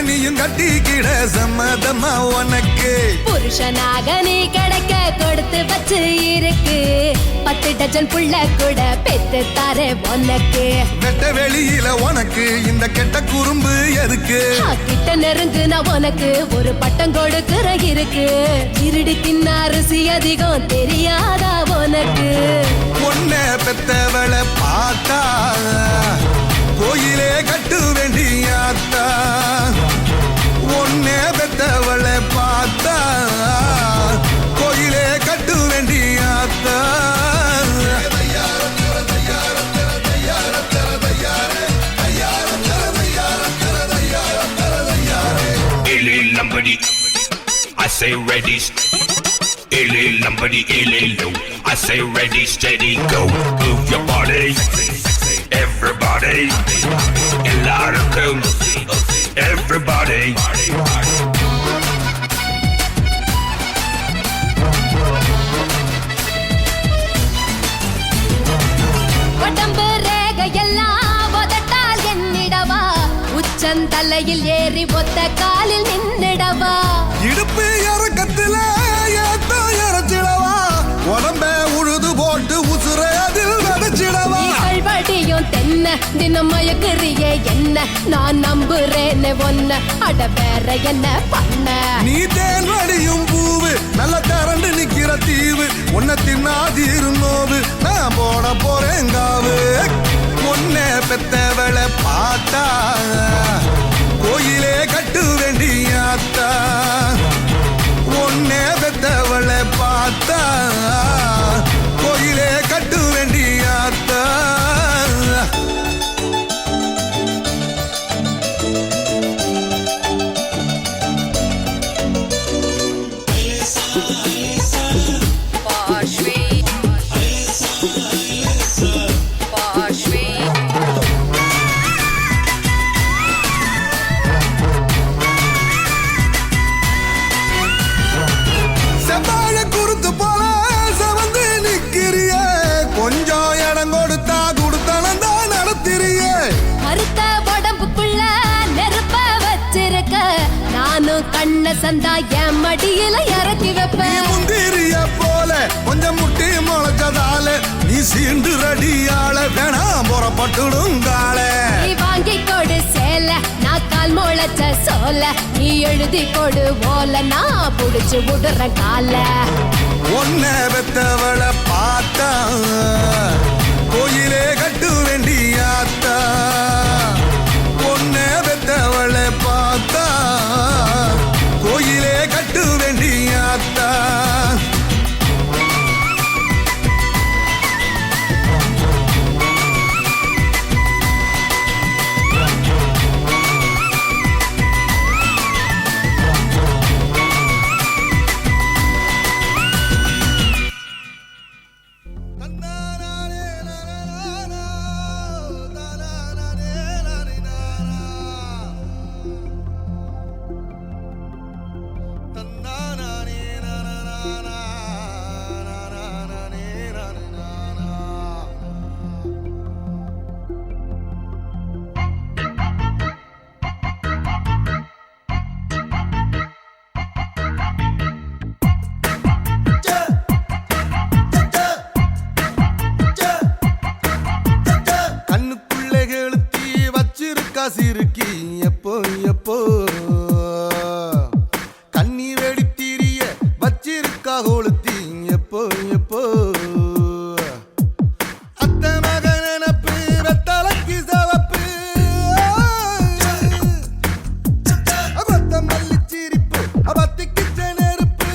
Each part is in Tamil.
நீயும் கட்டிக்கிட சம்மதமா உனக்கு புருஷனாக நீ கிடைக்க கொடுத்து வச்சு இருக்கு 10 டஜன் புள்ள கூட பெத்து தாரே உனக்கு வெட்ட வெளியில உனக்கு இந்த கெட்ட குறும்பு எதுக்கு கிட்ட நெருங்கு நான் உனக்கு ஒரு பட்டம் கொடுக்கிற இருக்கு இருடி தின்ன அரிசி அதிகம் தெரியாதா உனக்கு உன்னை பெத்தவளை பார்த்தா கோயிலே கட்டு வேண்டியாத்தா உன்னை பெத்தவளை பார்த்தா கோயிலே கட்டு வேண்டியாத்தா I say ready, ilil lambadi ililo. I say ready, steady, go. Move your body, everybody. Ellarkum, everybody. உடம்பு ரேகையெல்லாம் உதட்டால் எண்ணிடவா உச்சந்தலையில் ஏறி ஒத்த காலில் நின்னிடவா இடுப்பு இறக்கத்துல ஏத்த இறச்சிடவா உடம்ப உழுது போட்டு உசுர அதில் நடிச்சிடவா வடியும் தென்ன தினம் மயக்குறியே என்ன நான் நம்புறேன்னு ஒன்ன அட வேற என்ன பண்ண நீ தேன் வடியும் பூவு நல்ல தரண்டு நிக்கிற தீவு உன்னை தின்னாதீரு நோவு நான் போட போறேன் காவு உன்னை பெத்தவளை பார்த்தா கோயிலே கட்டு வேண்டியாத்தா உன்னை பெத்தவளை பார்த்தா கோயிலே கட்டு வேண்டியாத்தா கண்ண சந்தா என் மடியில இறக்கி வைப்பேன் முந்திரிய போல கொஞ்சம் முட்டி முளைச்சதால நீ சீண்டு ரடியால வேணாம் புறப்பட்டுடுங்கால நீ வாங்கி கொடு சேல நான் கால் முளைச்ச சோல நீ எழுதி கொடு ஓல நான் புடிச்சு விடுற கால உன்னை பெத்தவளை பார்த்தா கோயிலே கட்டு வேண்டியாத்தா உன்னை பெத்தவளை பார்த்தா கோயிலே கட்டு வேண்டியாத்தா சிறுக்கி எப்போ எப்போ கண்ணீர் வெடித்தீரிய வச்சிருக்கா கொளுத்தி எப்போ எப்போ அத்த மக நினப்பு வெத்தலைக்கு சவப்பு அபத்த மல்லி சிரிப்பு அபத்திக்கு நெருப்பு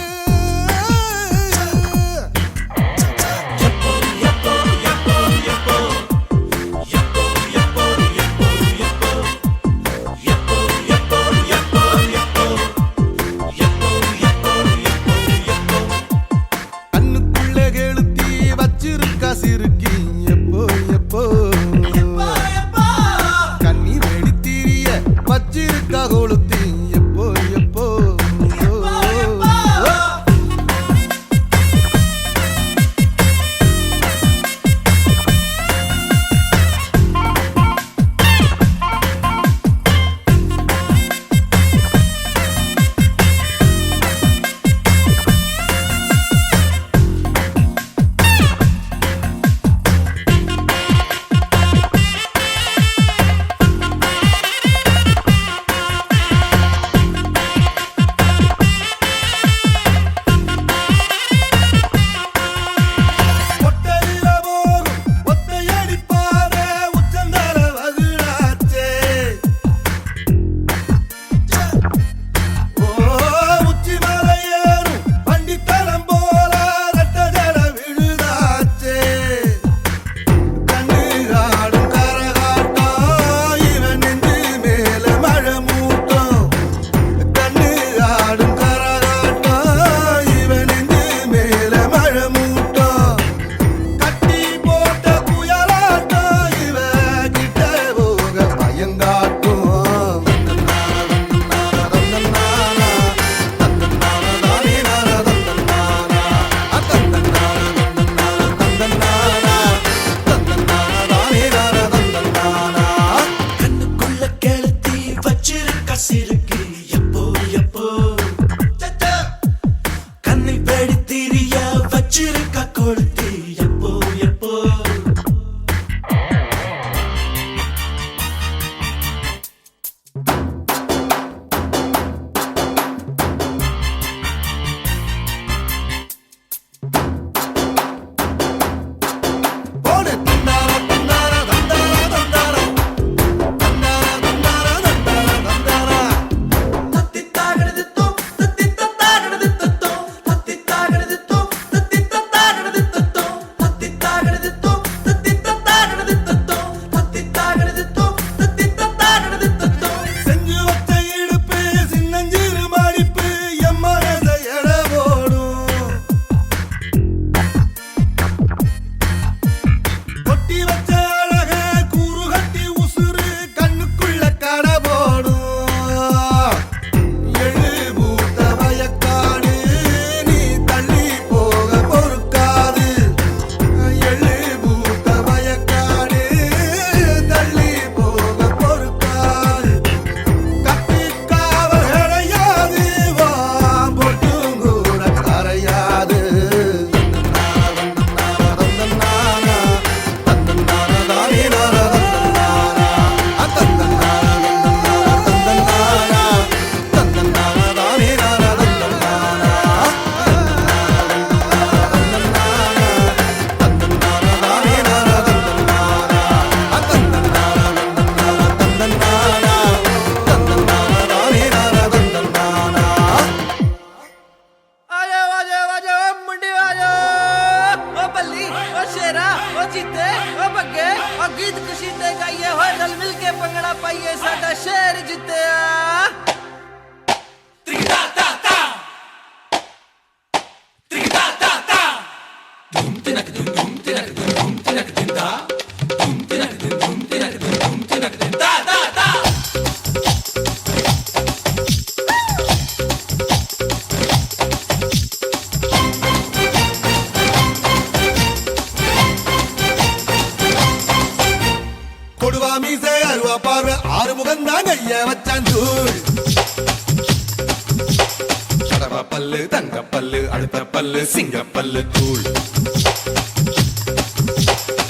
பல்லு தங்க பல்லு அடுத்த பல்லு சிங்க பல்லு தூள்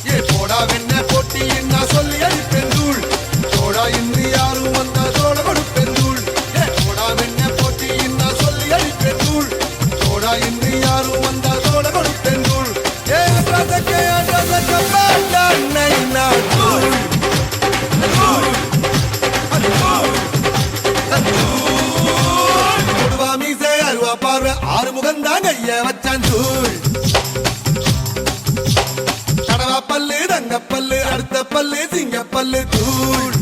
ஏ போடா வெண்ண போட்டி நான் சொல்லி அடிப்பேன் தூள் தோடா இன்றி யாரும் வந்தா தோட கொடுப்பேன் தூள் ஏ போடா வெண்ண போட்டி நான் சொல்லி அடிப்பேன் தூள் தோடா இன்றி யாரும் வந்தா தோட கொடுப்பேன் தூள் ஏ ரசக்கே பாண்டா நைனா தூள் பார்வை ஆறு முகந்தான் கைய வச்சான் தூள் கடவா பல்லு தங்க பல்லு அடுத்த பல்லு சிங்க பல்லு தூள்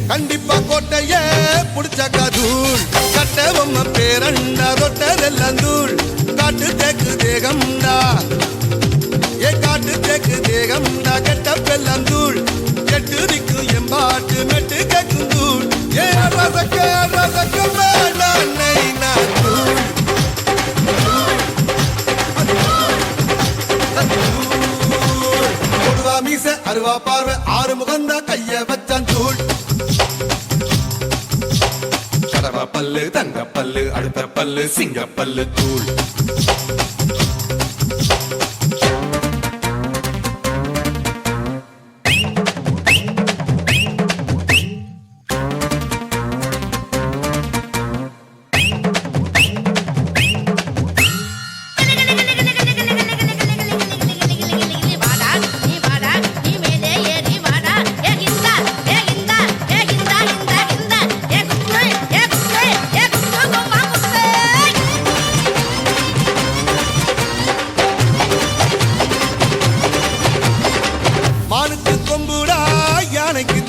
கண்டிப்பா கோட்டையே புடிச்ச கதூள் கட்ட பொம்மை பேரண்டா ரொட்டதெல்லாம் தூள் காட்டு தேக்கு தேகம்டா ஏ காட்டு தேக்கு தேகம்டா கெட்ட பெல்லாம் தூள் கெட்டு திக்கும் எம்பாட்டு மெட்டு கேக்கும் தூள் ஏ ரசக்க மேடா நைனா தூள் கொடுவா மீச அருவா பார்வை ஆறு முகந்தா கைய வச்சான் தூள் கடவா பல்லு தங்க பல்லு அடுத்த பல்லு சிங்க பல்லு தூள்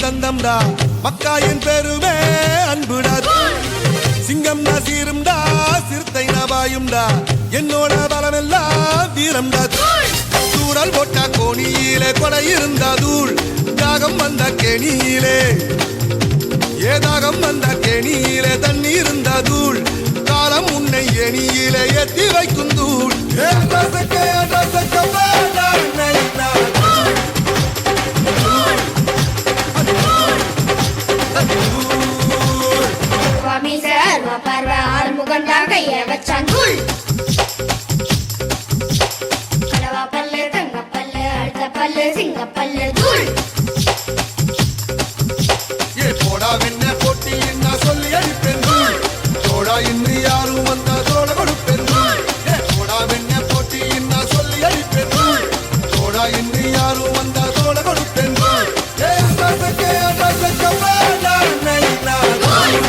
தந்தம்டா மக்காயின் பெருமே அன்புடா சிங்கம் நா சீரும்டா சிறுத்தை நபாயும்டா என்னோட பலமெல்லாம் வீரம்டா தூரல் போட்டா கோணியிலே கொடை இருந்தா தூள் தாகம் வந்த கேணியிலே ஏதாகம் வந்த கேணியிலே தண்ணி இருந்தா தூள் காலம் உன்னை எணியிலே ஏத்தி வைக்கும் தூள் கைய வச்சான் தூள் கடவா பல்லு தங்க பல்லு அடுத்த பல்லு சிங்க பல்லு தூள் ஏ போடா வெண்ண போட்டி நான் சொல்லி அடிப்பேன் தூள் தோடா இன்றி யாரும் வந்தா தோட கொடுப்பேன் தூள் ஏ போடா வெண்ண போட்டி நான் சொல்லி அடிப்பேன் தூள் தோடா இன்றி யாரும் வந்தா தோட கொடுப்பேன் தூள் ஏ ரசக்கே பாண்டா நைனா தூள்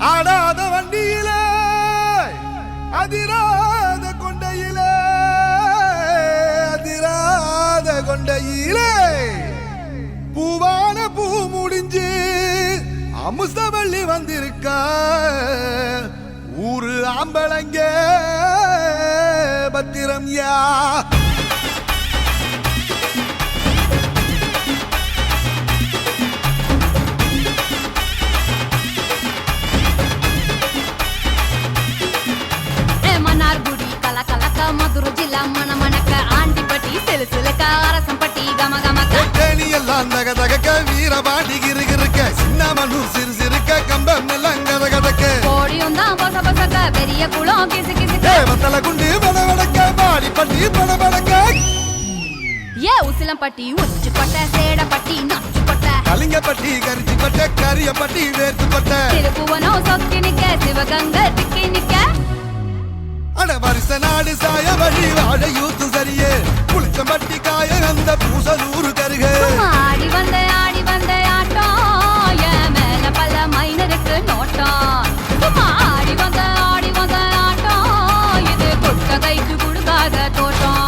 ஆடாத வண்டியிலே அதிராத கொண்டையிலே பூவான பூ முடிஞ்சு அமுசவள்ளி வந்திருக்க ஊரு ஆம்பளங்க பத்திரம் யா மதுரை ஜில்லா மணமணக்க ஆண்டிப்பட்டி சிலுசிலுக்க அரசம்பட்டி கமகமக்க எல்லாம் தக தகக்க வீரபாண்டி கிருகிருக்க சின்ன மனு சிறு சிறுக்க கம்பம் எல்லாம் கத கதக்க கோடியும் தான் பொச பொசக்க பெரிய குளம் கிசு கிசுக்க வத்தல குண்டு பட வடக்க பாடி பட்டி பட வடக்க ஏ உசிலம்பட்டி உச்சிப்பட்ட சேடப்பட்டி நச்சுப்பட்ட கலிங்கப்பட்டி கரிச்சிப்பட்ட கரியப்பட்டி வேர்த்துப்பட்ட திருப்புவனம் சொக்கி நிக்க சிவகங்கை வழி வாழையூத்து சரியே புளிச்சம்பட்டி காய அந்த பூசலூரு கருகே ஆடி வந்த ஆட்டம் என் மேல பல மைனருக்கு நோட்டம் ஆடி வந்த ஆட்டம் இது கொட்ட கைக்கு கொடுக்காத தோட்டம்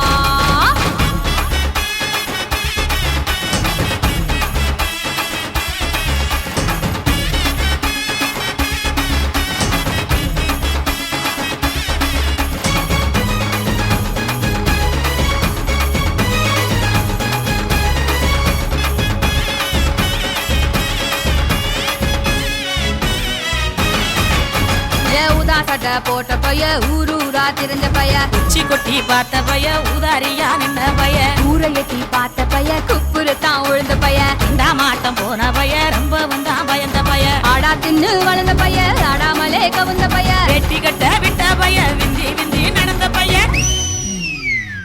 சட்டை போட்ட பைய ஊரூரா திரிஞ்ச பைய உச்சி கொட்டி பார்த்த பைய உதாரியா நின்ன பைய ஊரை எட்டி பார்த்த பைய குப்புரு தான் உழுந்த பைய இந்த மாட்டம் போன பைய ரொம்ப வந்தா பயந்த பைய ஆடா தின்னு வளர்ந்த பைய ஆடாமலே கவுந்த பைய வெட்டி கட்ட விட்ட பைய விந்தி விந்தி நடந்த பைய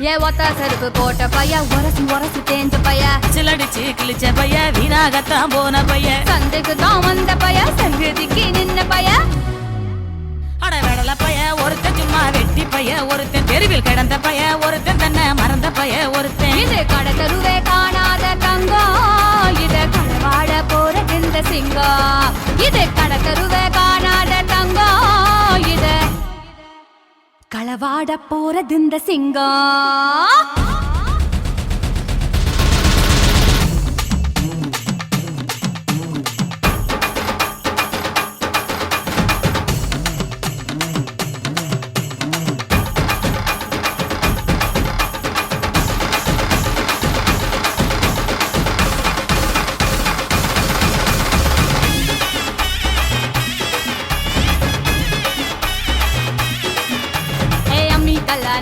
ஏ ஒத்த செருப்பு போட்ட பைய உரசி தேஞ்ச பைய சிலடிச்சு கிழிச்ச பைய வீணாகத்தான் போன பைய சந்தைக்கு தான் வந்த பைய சங்கதிக்கு நின்ன பைய அடவெடல பைய ஒருத்தன் சும்மா வெட்டி பைய ஒருத்தன் தெருவில் கிடந்த பைய ஒருத்தன் தன்னை மறந்த பைய ஒருத்தன் இது கடத்தருவே காணாத தங்கம் இது களவாட போறது இந்த சிங்கம் இது கடத்தருவே காணாத தங்கம் இது களவாட போறது இந்த சிங்கம்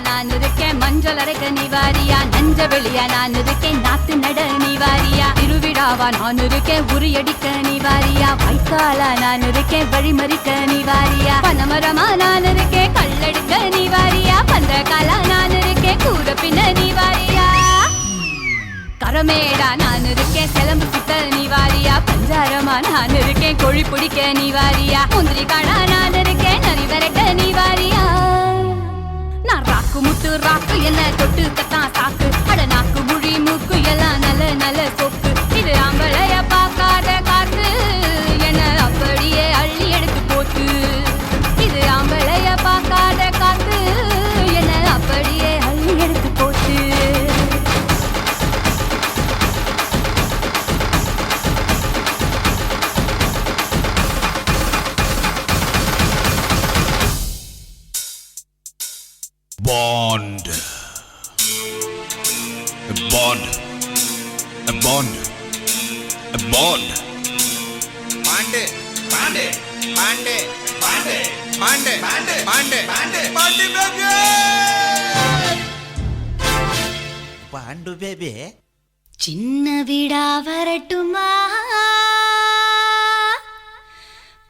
நான் இருக்கேன் மஞ்சள் அரைக்க நீவாரியா நஞ்ச வெளியா நான் இருக்கேன் நாத்து நட நீவாரியா திருவிழாவா நான் இருக்கேன் உரியடிக்க நீவாரியா வைக்காலா நான் இருக்கேன் வழிமறிக்க நீவாரியா பனமரமா நான் இருக்கேன் கல்லெடுக்க நீவாரியா பந்தகாலா நான் இருக்கேன் கூற பின்ன நீவாரியா கரமேடா நான் இருக்கேன் சிலம்பு சுத்த நீவாரியா பஞ்சாரமா நான் இருக்கேன் கோழி பிடிக்க நீவாரியா முந்திரி காடா நான் இருக்கேன் நரி வரைக்க நீவாரியா நான் ராக்கு முத்து ராக்கு என்ன தொட்டு கத்தான் சாக்கு அட நாக்கு முழி மூக்கு எல்லாம் நல்ல சொக்கு இது ஆம்பளைய பார்க்காத காத்து என்ன அப்படியே அள்ளி எடுத்து போட்டு இது ஆம்பளைய பார்க்காத காத்து என்ன அப்படியே அள்ளி எடுத்து போட்டு Bond. A bond. A bond. A bond. பாண்டே பாண்டே பாண்டே பாண்டே பாண்டே பாண்டே பாண்டே பாண்டே பாண்டே பேபி பாண்டு பேபி சின்ன வீடா வரட்டுமா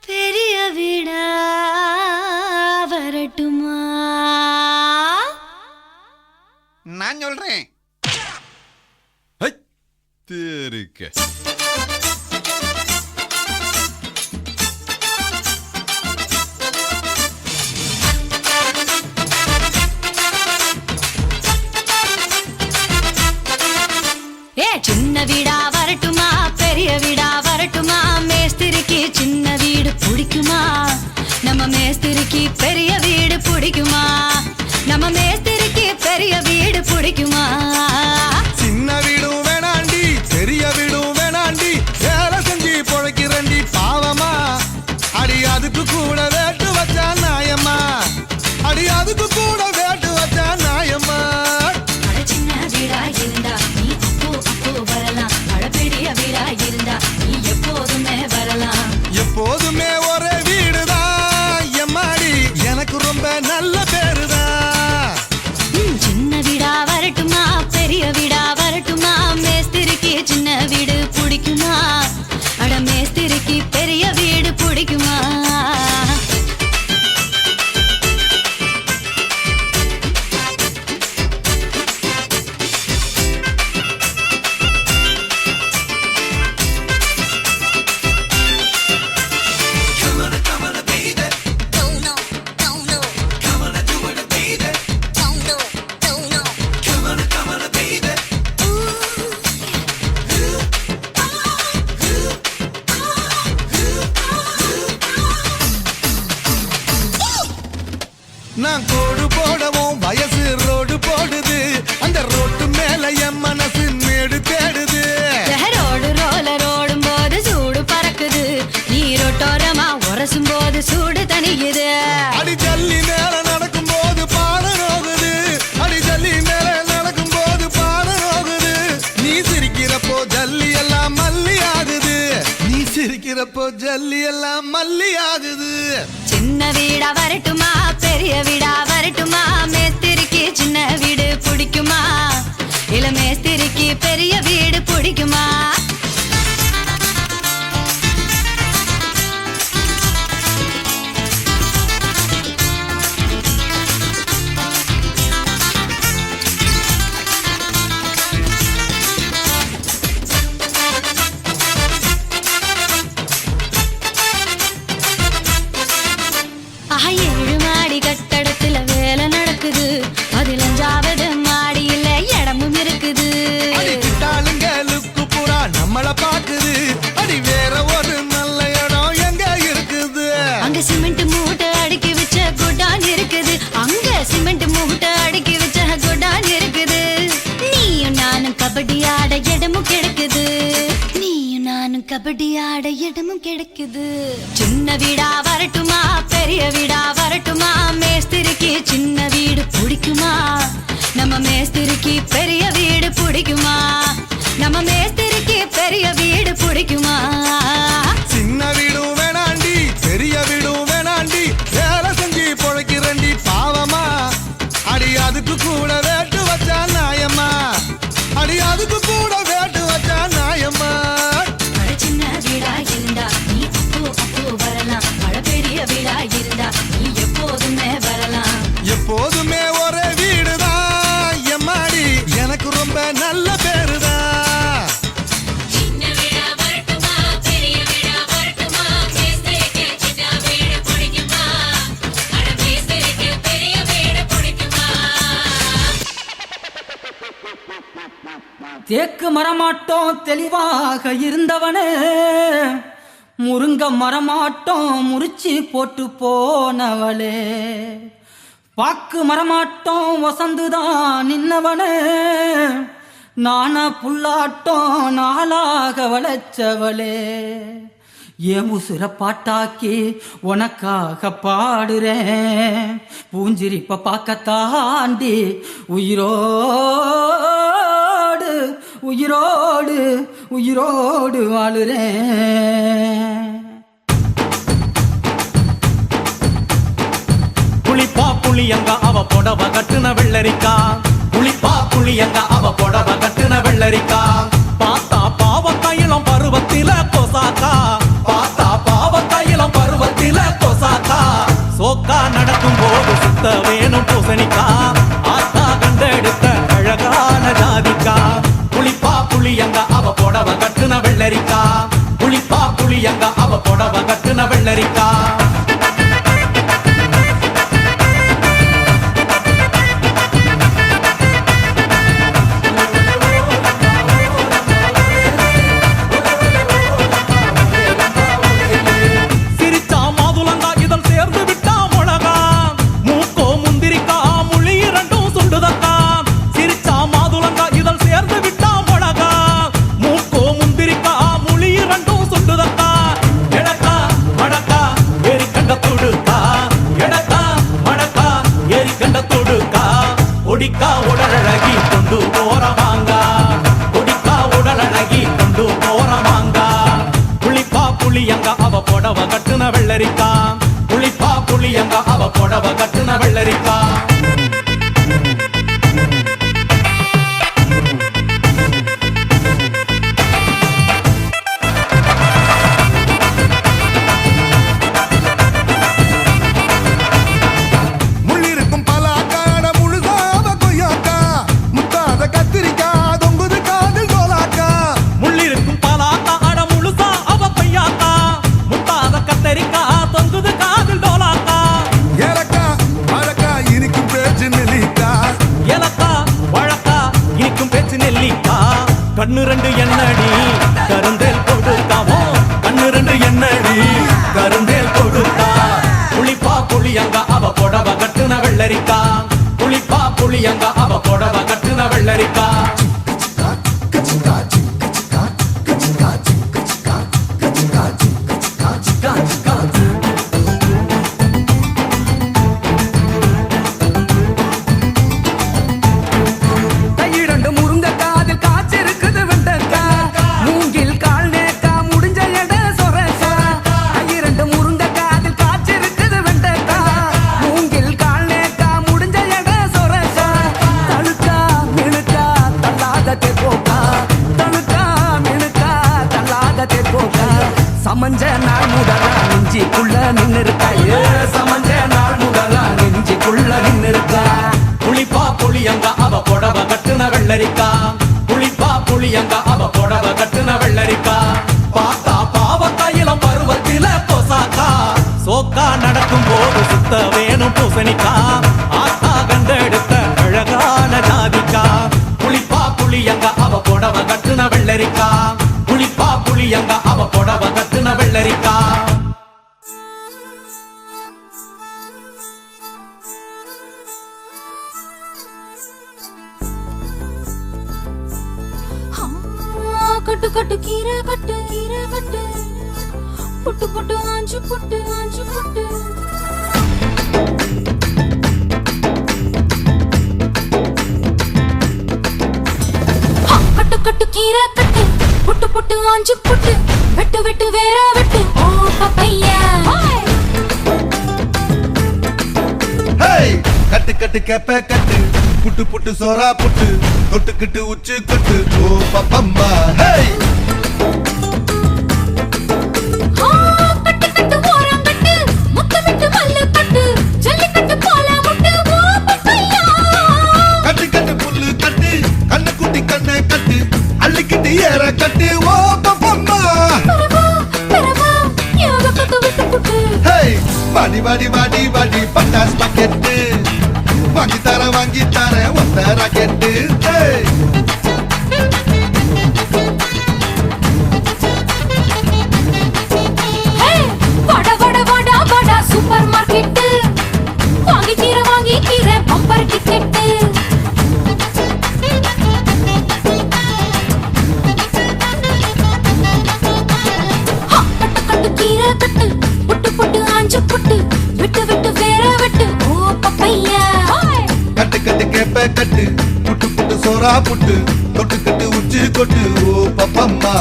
பெரிய வீடா வரட்டுமா நான் சொல்றேன் Terika. சின்ன வீடா வரட்டுமா பெரிய வீடா வரட்டுமா மேஸ்திரிக்கு சின்ன வீடு பிடிக்குமா நம்ம மேஸ்திரிக்கு பெரிய வீடு பிடிக்குமா நம்ம மேஸ்திரிக்கு பெரிய வீடு பிடிக்குமா சின்ன வீடும் வேணாண்டி பெரிய வீடும் வேணாண்டி வேலை செஞ்சு பொழைக்கிறண்டி பாவமா அடி அதுக்கு கூட வேட்டு வச்சா நாயம்மா அடி அதுக்கு கூட வேட்டு வச்சா நாயம்மா சின்ன வீடா இருந்தா நீ அப்போ வரலாம் பெரிய வீடா இருந்தா நீ எப்போதுமே வரலாம் எப்போதுமே ஒரே வீடுதான் எம்மாடி எனக்கு ரொம்ப நல்ல பேரு நான் கோடு போடவும் வயசு ரோடு போடுது அந்த ரோட்டு மேல என் மனசு மேடு தேடுது ரோடு ரோலர் ஓடும் போது சூடு பறக்குது நீரோட்டோரமா உரசும் போது சூடு தணியுது அடி ஜல்லி மேல நடக்கும் போது பாட நோகுது அடி ஜல்லி மேல நடக்கும் போது பாட நோகுது நீ சிரிக்கிறப்போ ஜல்லி எல்லாம் மல்லி ஆகுது நீ சிரிக்கிறப்போ ஜல்லி எல்லாம் மல்லி ஆகுது சின்ன வீடா வரட்டுமா பெரிய வீடா வரட்டுமா மேஸ்திரிக்கு சின்ன வீடு பிடிக்குமா இல்ல மேஸ்திரிக்கு பெரிய வீடு பிடிக்குமா ஏழு மாடி கட்டடத்துல வேலை நடக்குது அதில் 5வது மாடியில இடமும் இருக்குது அடி கிட்டாளுங்க லுக்கு புறா நம்மள பாக்குது அடி வேற ஒரு நல்ல இடம் எங்க இருக்குது அங்க சிமெண்ட் மூட்டை அடுக்கி வச்ச குடான் இருக்குது அங்க சிமெண்ட் மூட்டை அடுக்கி வச்ச குடான் இருக்குது நீயும் நானும் கபடி ஆட இடமும் கிடைக்குது நீயும் நானும் கபடி ஆட இடமும் கிடைக்குது சின்ன வீடா வரட்டுமா பெரிய வீடா வரட்டுமா மேஸ்திரிக்கு சின்ன வீடு பிடிக்குமா நம்ம மேஸ்திரிக்கு பெரிய வீடு பிடிக்குமா நம்ம மேஸ்திரிக்கு பெரிய வீடு பிடிக்குமா சின்ன வீடும் வேணாண்டி பெரிய வீடும் வேணாண்டி வேலை செஞ்சு பொழைக்கிறண்டி பாவமா அடி அதுக்கு கூட வேட்டு வச்சா நாயம்மா அடி அதுக்கு கூட வேட்டு வச்சா நாயம்மா சின்ன வீடா இருந்தா நீ அப்போ வரலாம் மழை பெரிய வீடா இருந்தா நீ எப்போதுமே வரலாம் எப்போதுமே ஒரே வீடுதான் எம்மாடி எனக்கு ரொம்ப நல்ல பேருதான் சின்ன வீடா வரட்டுமா பெரிய வீடா வரட்டுமா மேஸ்திரிக்கு சின்ன வீடு பிடிக்குமா அட மேஸ்திரிக்கு பெரிய வீடு பிடிக்குமா தேக்கு மரமாட்டோம் தெளிவாக இருந்தவனே முருங்க மரமாட்டோம் முறிச்சி போட்டு போனவளே பாக்கு மரமாட்டோம் வசந்துதான் நின்னவனே நானா புல்லாட்டோம் நாளாக வளைச்சவளே ஏன் உசுர பாட்டாக்கி உனக்காக பாடுறேன் பூஞ்சிரிப்ப பார்க்கத்தாண்டி உயிரோடு உயிரோடு உயிரோடு வாழுறேன் புளிப்பா புளியங்க அவ புடவ கட்டுன வெள்ளரிக்கா புளிப்பா புளியங்க அவ புடவ கட்டுன வெள்ளரிக்கா பார்த்தா பாவக்காயிலம் பருவத்தில கொசாக்கா பார்த்தா பாவக்காயிலம் பருவத்தில கொசாக்கா சோக்கா நடக்கும் போது சுத்த வேணும் பூசணிக்கா ஆத்தா கண்டெடுத்த அழகான ஜாதிக்கா புளிப்பா புளியங்க அவ புடவ கட்டுன வெள்ளரிக்கா புளிப்பா புளியங்க அவ புடவ கட்டுன வெள்ளரிக்கா கொடிக்கா உடலழகி கொண்டு போறவாங்க கொடிக்கா உடலழகி கொண்டு போறவாங்க புளிப்பா புளியங்க அவ புடவ கட்டுன வெள்ளரிக்கா புளிப்பா புளியங்க அவ புடவ கட்டுன வெள்ளரிக்கா கண்ணு ரெண்டு என்னடி கருந்தேல் கொடுத்தாவோ கண்ணு ரெண்டு என்னடி கருந்தேல் கொடுத்தா புளிப்பா புளியங்க அவ புடவ கட்டுன வெள்ள வெள்ளரிக்கா புளிப்பா புளியங்க அவ புடவ கட்டுன வெள்ளரிக்கா கையிரண்டு முருங்கக்கா அதில் காய்ச்சிருக்குது வெண்டக்கா மூங்கில் கால் நேக்கா முடிஞ்ச எட சொரக்கா கையிரண்டு முருங்கக்கா அதில் காய்ச்சிருக்குது வெண்டக்கா மூங்கில் கால் நேக்கா முடிஞ்ச எட சொரக்கா தழுக்கா மினுக்கா தள்ளாத தேப்போக்கா தழுக்கா மினுக்கா தள்ளாத தேப்போக்கா சமஞ்ச நாள் முதலா நெஞ்சிக்குள்ள நின்னு இருக்கா சமஞ்ச நாள் முதலா நெஞ்சிக்குள்ள நின்னு இருக்கா புளிப்பா புளியங்க அவ புடவ கட்டுன வெள்ளரிக்கா புளிப்பா புளியங்க அவ புடவ கட்டுன வெள்ளரிக்கா பார்த்தா பாவக்காயிலம் பருவத்தில கொசாக்கா சோக்கா நடக்கும் போது சுத்த வேணும் பூசணிக்கா ஆத்தா கண்டெடுத்த அழகான ஜாதிக்கா புளிப்பா புளியங்க அவ புடவ கட்டுன வெள்ளரிக்கா புளிப்பா புளியங்க அவ புடவ கட்டுன வெள்ளரிக்கா கட்டு கட்டு கீரை கட்டு புட்டு புட்டு ஆஞ்சு புட்டு கட்டு கட்டு கீரை கட்டு புட்டு புட்டு ஆஞ்சு புட்டு வெட்டு வெட்டு வேற வெட்டு ஓ பப்பையா கட்டு கட்டு கேப்ப கட்டு புட்டு புட்டு சோறா புட்டு தொட்டுக்கிட்டு உச்சு கொட்டு ஓ பப்பம்மா கட்டு கட்டு ஓரம் கட்டு முத்து விட்டு மல்லு கட்டு ஜல்லிக்கட்டு போல முட்டு ஓ பப்பையா கட்டு கட்டு புல்லு கட்டு கண்ணு குட்டி கண்ணை கட்டு அள்ளிக்கிட்டு ஏற கட்டு ஓ பப்பம்மா பெறவா யோக கட்டு விட்டு புட்டு வாடி வாடி வாடி வாடி பட்டாஸ் பாக்கெட்டு வாங்கி தர ஒத்த ராக்கெட்டு வட வட வட வட சூப்பர் மார்க்கெட்டு வாங்கி கீரை பம்பர் டிக்கெட்டு கட்டு கட்டு கீரை கட்டு புட்டு புட்டு ஆஞ்சு புட்டு விட்டு விட்டு வேற வெட்டு ஓ பப்பையா கட்டு கட்டு கேப்ப கட்டு புட்டு புட்டு சோறா புட்டு தொட்டுக்கிட்டு உச்சி கொட்டு ஓ பப்பம்மா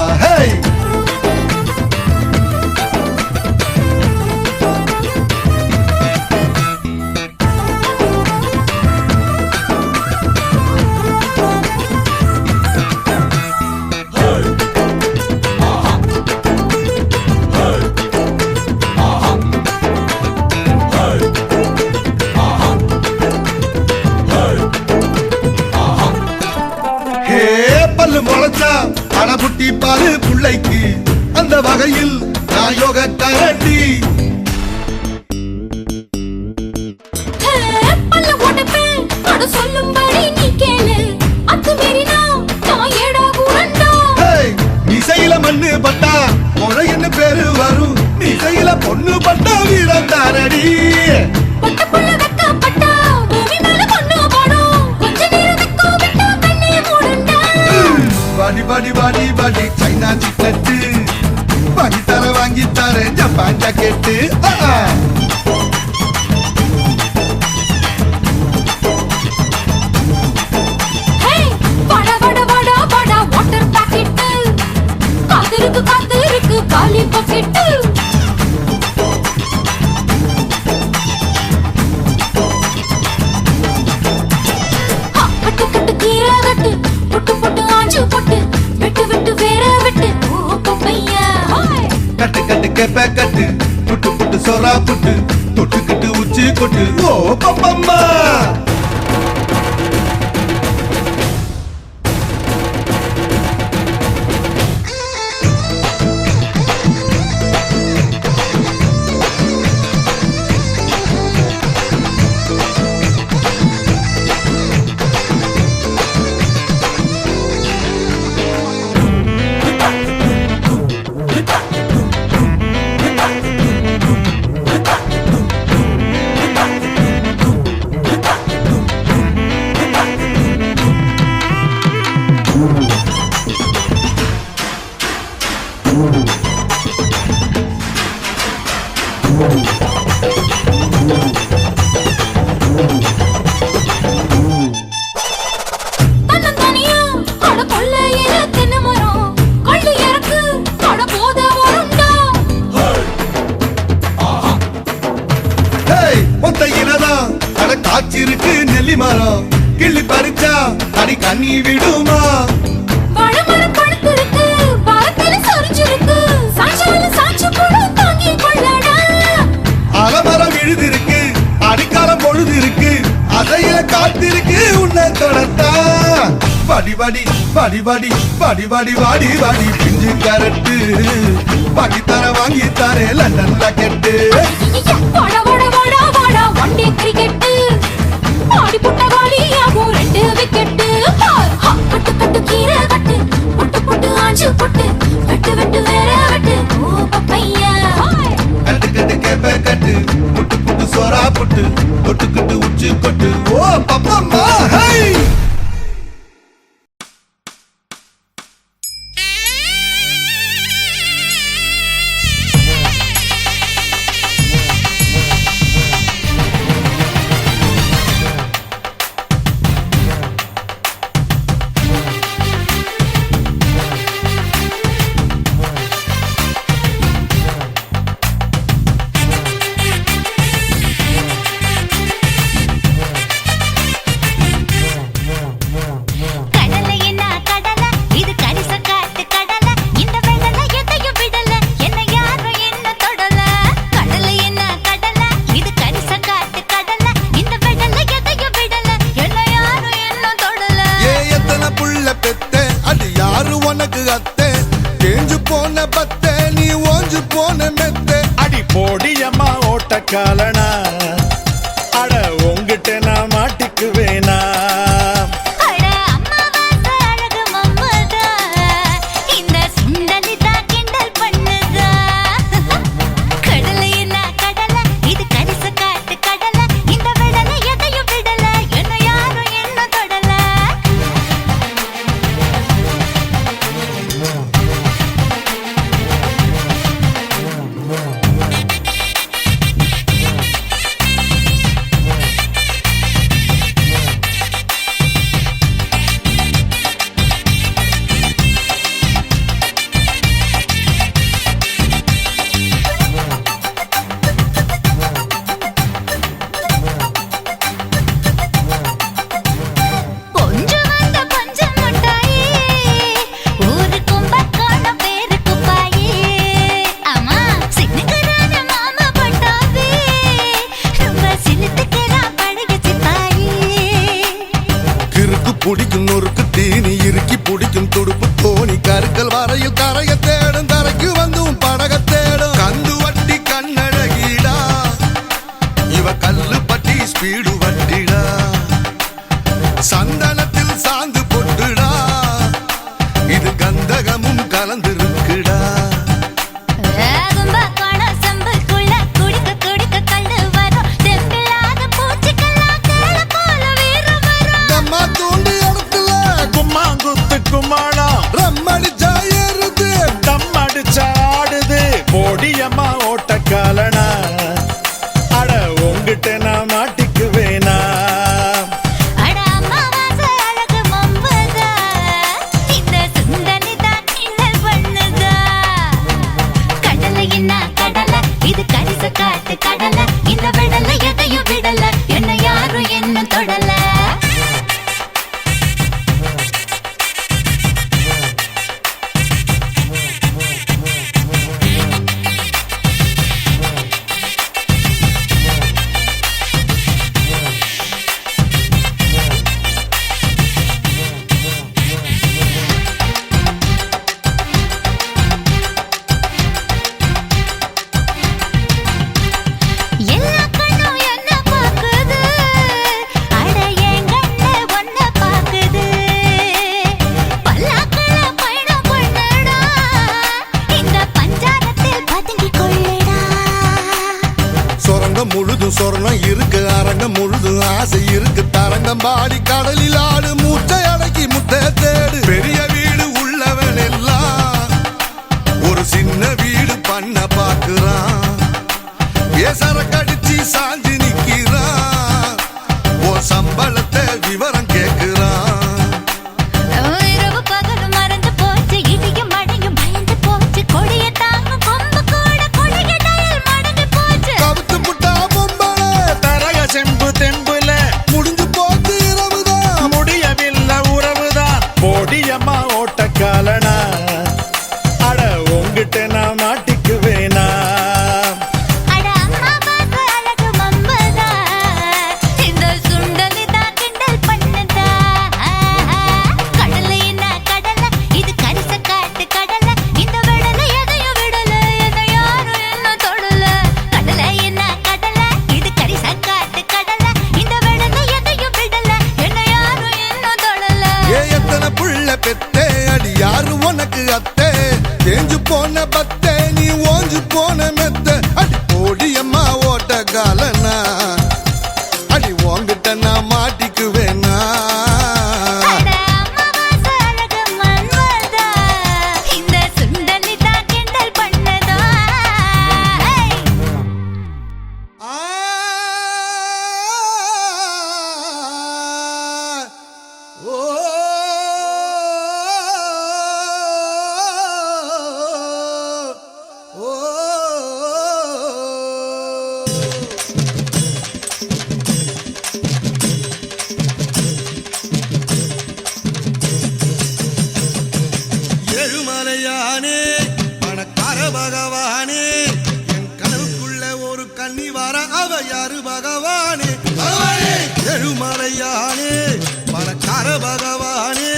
பல்லு முளைச்சா அடபுட்டி பாரு புள்ளைக்கு அந்த வகையில் நான் யோக கரண்டி பல்ல உடப்பே அட சொல்லும்படி நீ கேளு அத்து மீறினா நான் ஏடா கூடண்டா இசையில மண்ணு பட்டா முறைன்னு பேரு வரும் இசையில பொண்ணு பட்டா வீரம் தாரடி பட்ட புள்ள வெக்கப்பட்டா பூமி மேல பொண்ணு போடும் கொஞ்ச நேரம் வெக்கோ விட்டா கண்ணே மூடுண்டா வாடி வாடி வாடி வாடி சைனா சிக்கட்டு வாங்கி தர ஜப்பான் ஜாக்கெட்டு வட வட வட வட வாட்டர் பாக்கெட்டு காத்திருக்கு காலி பாக்கெட்டு கட்டு கட்டு கீரை கட்டு புட்டு புட்டு ஆஞ்சு புட்டு விட்டு விட்டு வேற விட்டு ஓ பப்பையா கட்டு கட்டு கேப்ப கட்டு புட்டு புட்டு சோறா புட்டு தொட்டுக்கிட்டு உச்சி கொட்டு ஓ பப்பம்மா காய்ச்சிருக்கு நெல்லி மரம் கிள்ளி பறிச்சா அடி கண்ணி விடுமா வாழைமரம் பழுத்திருக்கு, வாரத்தில சொரிஞ்சிருக்கு, சாய்ச்சாலும் சாய்ச்சு கூட தாங்கிக் கொள்ளடா. அலமரம் விழுதிருக்கு அடிக்காலம் பொழுது இருக்கு அதையில காத்திருக்கு உன்னை தொடத்தா படி படி படி படி படி படி வாடி வாடி பிஞ்சு கரட்டு பாட்டி தர வாங்கி தரே லண்டன்ல கெட்டு வாடா வாடா வாடா வாடா ஒன் டே கிரிக்கெட்டு ஆடி புட்ட காலியாகும் 2 விக்கெட்டு. கட்டு கட்டு கீரை கட்டு புட்டு புட்டு ஆஞ்சு புட்டு வெட்டு வெட்டு வேற வெட்டு ஓ பப்பையா. கட்டு கட்டு கேப்ப கட்டு புட்டு புட்டு சோறா புட்டு கொட்டு உச்சி கொட்டு ஓ பப்பம்மா ஹை காலனா அட உங்கிட்ட நான் மாட்டிக்குவேனா புடிக்கும் நொறுக்கு தீனி இறுக்கி புடிக்கும் துடுப்பு தோணி கருக்கல் வரையில் கரைய தேடும் கரைக்கு வந்தும் படக தேடும் கந்து வட்டி கண்ணழகீடா இவ கல்லு பட்டி ஸ்பீடு வட்டிடா சந்தனத்தில் சாந்து பொட்டுடா இது கந்தகமும் கலந்திருக்குடா போடியம்மா ஓட்ட காலனா அட உங்கிட்ட நான் மாட்டிக்குவேனா இது கரிச காட்டு கடல இந்த விடல எதையும் விடல என்ன யாரும் என்ன தொடல. முழுதும் சொர்ணம் இருக்கு அரங்கம் முழுதும் ஆசை இருக்கு தரங்கம் பாடி கடலில் ஆடு மூச்சை அடக்கி முட்டை தேடு பெரிய வீடு உள்ளவன் எல்லாம் ஒரு சின்ன வீடு பண்ண பாக்குறான் ஏசரக்கடிச்சு சாஞ்சு நிக்கிறான் ஓ சம்பளத்தை விவரம் கேக்குறான் செம்பு தெம்புல பகவானே பகவானே எழுமலையானே பணக்கார பகவானே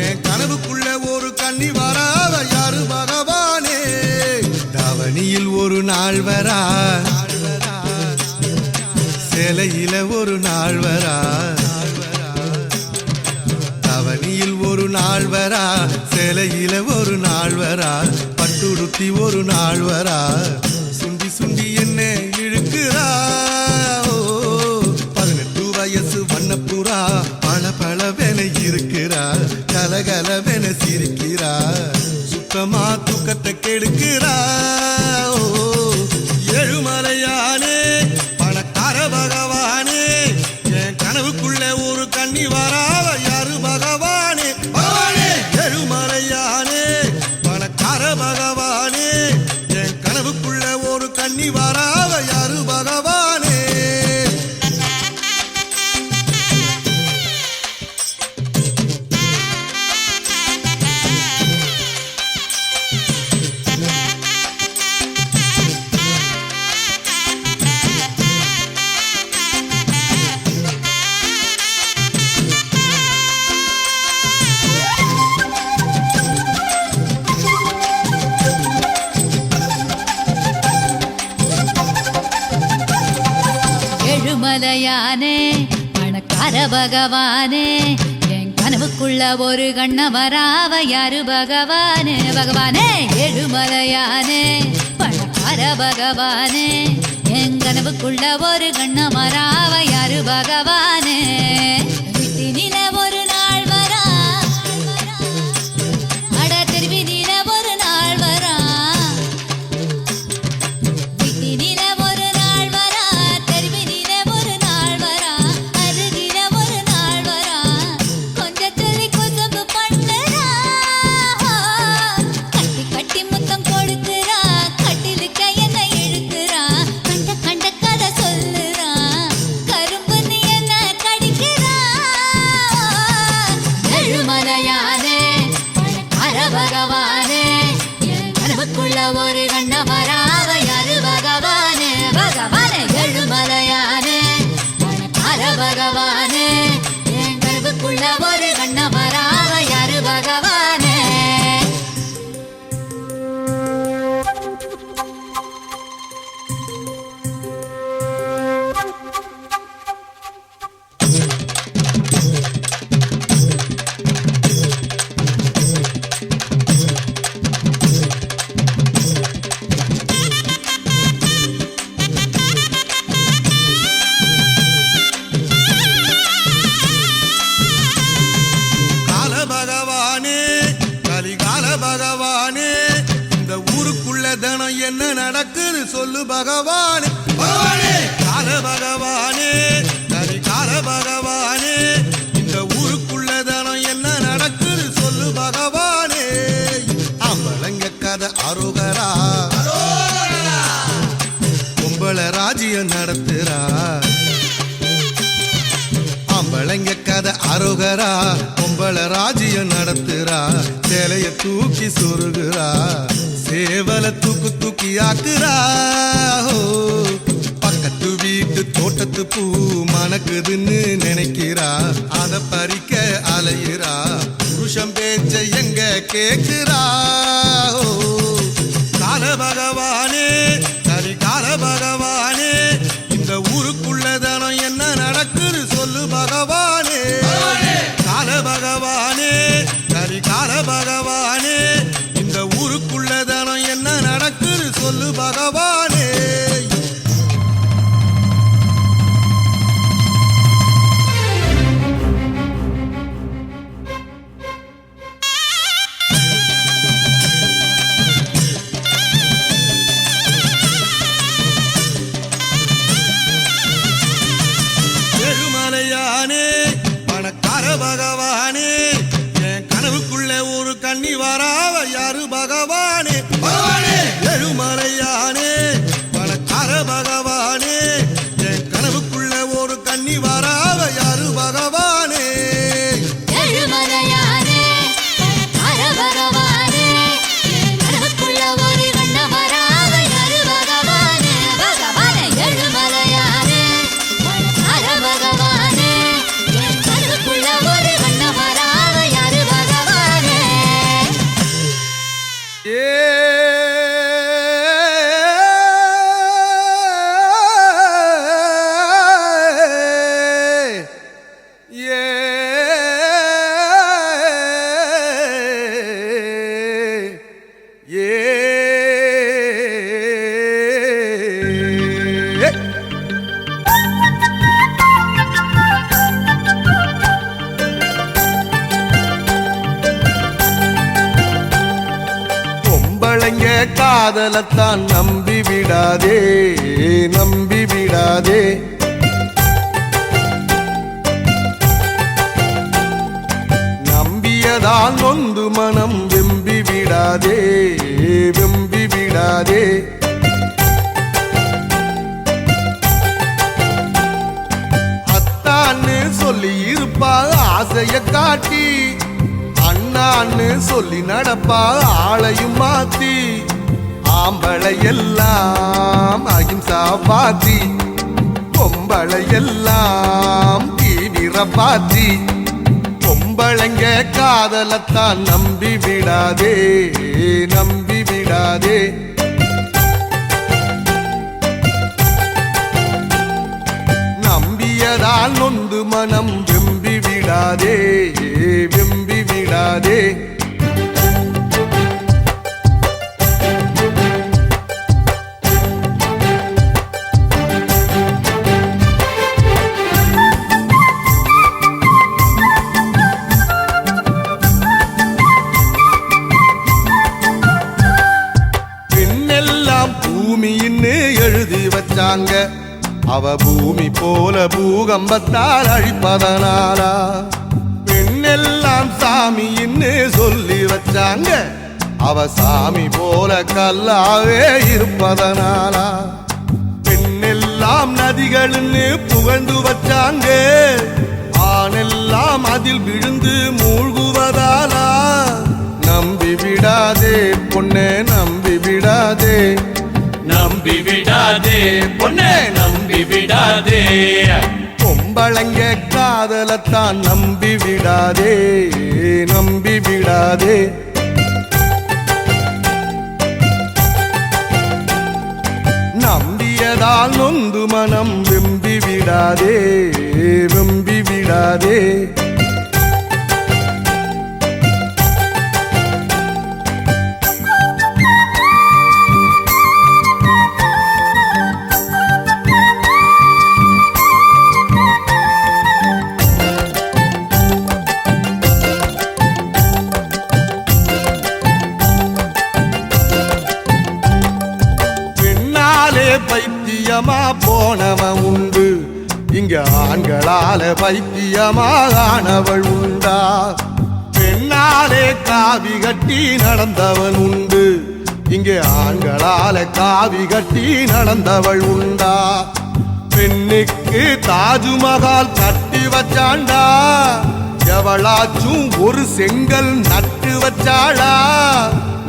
என் கனவுக்குள்ள ஒரு கன்னி வராத யாரு பகவானே தவணியில் ஒரு நாள் வரா சேலையில ஒரு நாள் வரா தவணியில் ஒரு நாள் வரா சேலையில ஒரு நாள் வரா பட்டுடுத்தி ஒரு நாள் வரா சுண்டி சுண்டி என்ன இழுக்கிறா 18 வயசு வண்ணப்புறா பல பலவென இருக்கிறா கலகலவென சிரிக்கிறா சுத்தமா தூக்கத்தை கெடுக்கிறா ஏழுமலையானே பணக்கார பகவானே என் கனவுக்குள்ள ஒரு கன்னி வராவ யாரு பகவானே பகவானே ஏழுமலையானே பணக்கார பகவானே என் கனவுக்குள்ள ஒரு கன்னி வராவ யாரு பகவானே எழுமலையானே பணக்கார பகவானே என் கனவுக்குள்ள ஒரு கண்ண வராவ யாரு பகவானே பகவானே எழுமலையானே பணக்கார பகவானே என் கனவுக்குள்ள ஒரு கண்ண வராவ யாரு பகவானே வீட்டினில ஒரு நாள் வரா அட திருவினில ஒரு நாள் வரா வீட்டினில ஒரு நாள் வரா தெருவினில ஒரு நாள் வரா அருகில ஒரு நாள் வரா கொஞ்சத்துல குசும்பு பண்ணுறா கட்டி கட்டி முத்தம் கொடுக்குறா கட்டிலுக்க என்ன இழுக்கிறா கண்ட கண்ட கதை சொல்லுறா கரும்பு நீ என்ன கடிக்கிறா எழுமலையானே பணக்கார பகவானே என் கனவுக்குள்ள ஒரு கண்ண வராவ யாரு பகவானே பகவானே எழுமலையானே பணக்கார பகவானே என் கனவுக்குள்ள ஒரு கண்ண வராவ யாரு பகவானே கால பகவானே கலிகால பகவானே இந்த ஊருக்குள்ள தினம் என்ன நடக்குது சொல்லு பகவானே பகவானே கால பகவானே கலிகால பகவானே இந்த ஊருக்குள்ள தினம் என்ன நடக்குது சொல்லு பகவானே அம்பளங்க கதை அருகரா கும்பல ராஜ்யம் நடத்துறா அம்பளங்க கதை அருகரா கும்பல ராஜ்யம் நடத்துறா சேலைய தூக்கி சொருகிறா சேவல தூக்கு தூக்கி ஆக்குறா பக்கத்து வீட்டு தோட்டத்து பூ மணக்குதுன்னு நினைக்கிறா அத பறிக்க அலையிறா புருஷம் பேச்ச எங்க கேக்குறா கால பகவானே கலிகால பகவானே இந்த ஊருக்குள்ள தினம் என்ன நடக்குது சொல்லு பகவானே கால பகவானே கலிகால பகவானே இந்த ஊருக்குள்ள தினம் என்ன நடக்குது சொல்லு பகவானே எழுமலையானே பணக்கார பகவானே என் கனவுக்குள்ள ஒரு கன்னி வராவ யாரு பகவானே பகவானே எழுமலையானே பணக்கார காதலத்தான் நம்பி விடாதே நம்பி விடாதே. நம்பியதால் நொந்து மனம் வெம்பி விடாதே வெம்பி விடாதே. அத்தான்னு சொல்லி இருப்பா ஆசைய காட்டி, அண்ணான்னு சொல்லி நடப்பா ஆளையும் மாத்தி, ஆம்பளை எல்லாம் அகிம்சா பாத்தி, பொம்பளை எல்லாம் தீவிர பாத்தி. பொம்பளைங்க காதலத்தான் நம்பி விடாதே நம்பி விடாதே. நம்பியதால் நொந்து மனம் வெம்பி விடாதே வெம்பி விடாதே. பெண்ணெல்லாம் பூமின்னு எழுதி வச்சாங்க, அவ பூமி போல பூகம்பத்தால் அழிப்பதனாலா. பெண்ணெல்லாம் சாமின்னு சொல்லி வச்சாங்க, அவ சாமி போல கல்லாவே இருப்பதனாலா. பெண்ணெல்லாம் நதிகள்னு புகழ்ந்து வச்சாங்க, ஆணெல்லாம் அதில் விழுந்து மூழ்குவதாலா. நம்பி விடாதே பொண்ணே நம்பி விடாதே நம்பி விடாதே பொண்ணே நம்பி விடாதே. பொம்பளைங்க காதலத்தான் நம்பி விடாதே நம்பி விடாதே. நம்பியதால் நொந்து மனம் வெம்பி விடாதே வெம்பி விடாதே. பைத்தியமா போனவன் உண்டு, இங்க ஆண்களால பைத்தியமானவள் உண்டா. பெண்ணாலே காவி கட்டி நடந்தவன் உண்டு, இங்கே ஆண்களால காவி கட்டி நடந்தவள் உண்டா. பெண்ணுக்கு தாஜ்மஹால் கட்டி வச்சாண்டா, எவளாச்சும் ஒரு செங்கல் நட்டு வச்சாளா.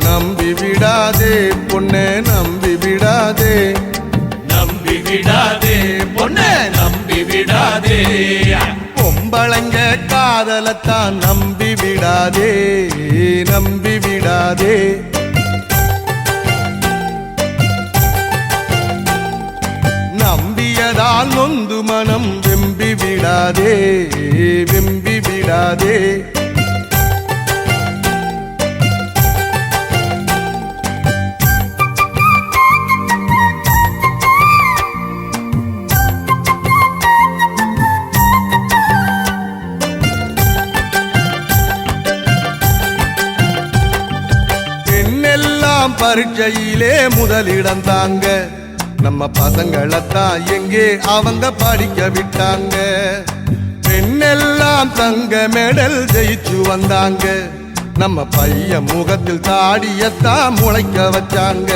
நம்பி விடாதே பொண்ணே நம்பி விடாதே நம்பி விடாதே பொண்ணே நம்பி விடாதே. பொம்பளைங்க காதலத்தான் நம்பி விடாதே நம்பி விடாதே. நம்பியதால் நொந்து மனம் வெம்பி விடாதே வெம்பி விடாதே. பரீட்சையிலே முதலிடம் தாங்க, நம்ம பசங்களைத்தான் எங்கே அவங்க படிக்க விட்டாங்க. பெண்ணெல்லாம் தங்க மெடல் ஜெயிச்சு வந்தாங்க, நம்ம பையன் முகத்தில் தாடியத்தான் முளைக்க வச்சாங்க.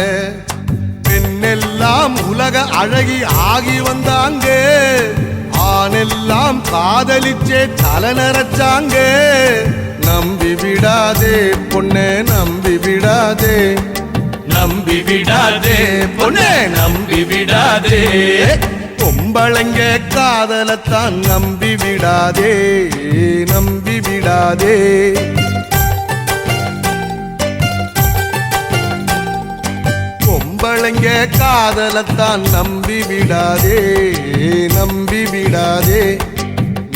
பெண்ணெல்லாம் உலக அழகி ஆகி வந்தாங்க, ஆணெல்லாம் காதலிச்சே தலை நரைச்சாங்க. நம்பி விடாதே பொண்ணே நம்பி விடாதே நம்பி விடாதே பொண்ணே நம்பி விடாதே. பொம்பளைங்க காதலத்தான் நம்பி விடாதே நம்பி விடாதே. பொம்பளைங்க காதலத்தான் நம்பி விடாதே நம்பி விடாதே.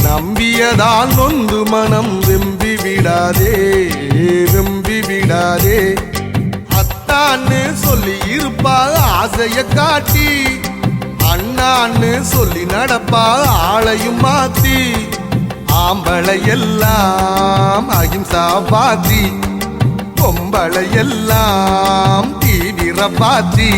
நம்பியதால் நொந்து மனம் வெம்பி விடாதே வெம்பி விடாதே. அத்தான்னு சொல்லி இருப்பா ஆசைய காட்டி, அண்ணான்னு சொல்லி நடப்பா ஆளையும் மாத்தி, ஆம்பளை எல்லாம் அகிம்சா பாத்தி, பொம்பளை எல்லாம் தீ ரப்பாத்தி